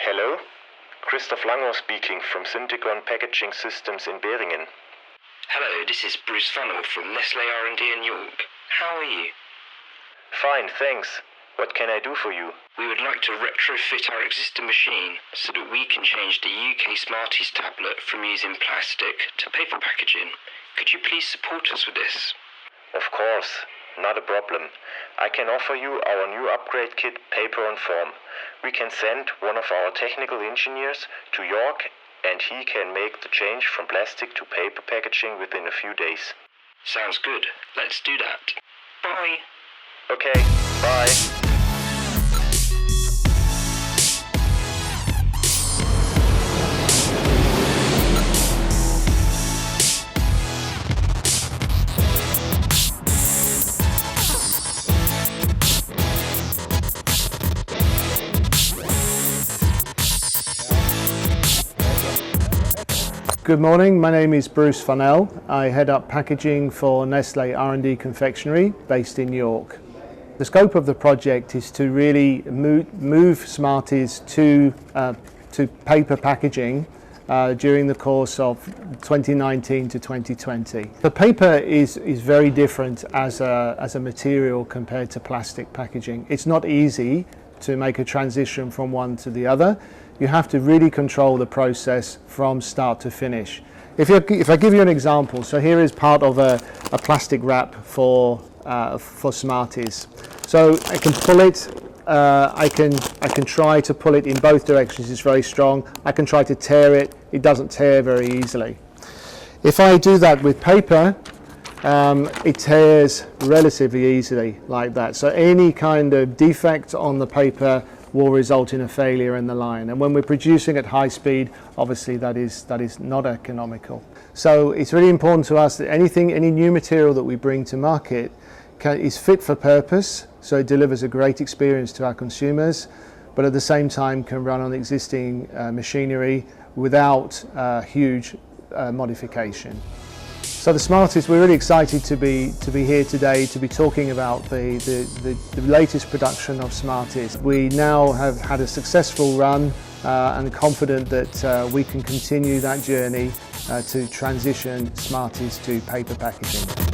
Hello? Christoph Lango speaking from Syntegon Packaging Systems in Beringen. Hello, this is Bruce Funnell from Nestlé R&D in York. How are you? Fine, thanks. What can I do for you? We would like to retrofit our existing machine so that we can change the UK SMARTIES Tablet from using plastic to paper packaging. Could you please support us with this? Of course, not a problem. I can offer you our new upgrade kit, Paper on Form. We can send one of our technical engineers to York and he can make the change from plastic to paper packaging within a few days. Sounds good. Let's do that. Bye. Okay, bye. Good morning, my name is Bruce Funnell. I head up packaging for Nestlé R&D Confectionery based in York. The scope of the project is to really move Smarties to paper packaging during the course of 2019 to 2020. The paper is very different as a material compared to plastic packaging. It's not easy to make a transition from one to the other. You have to really control the process from start to finish. If I give you an example, so here is part of a plastic wrap for Smarties. So I can pull it, I can try to pull it in both directions, it's very strong. I can try to tear it, it doesn't tear very easily. If I do that with paper, it tears relatively easily like that. So any kind of defect on the paper will result in a failure in the line, and when we're producing at high speed, obviously that is not economical. So it's really important to us that any new material that we bring to market is fit for purpose, so it delivers a great experience to our consumers, but at the same time can run on existing machinery without huge modification. So the Smarties, we're really excited to be here today to be talking about the latest production of Smarties. We now have had a successful run and confident that we can continue that journey to transition Smarties to paper packaging.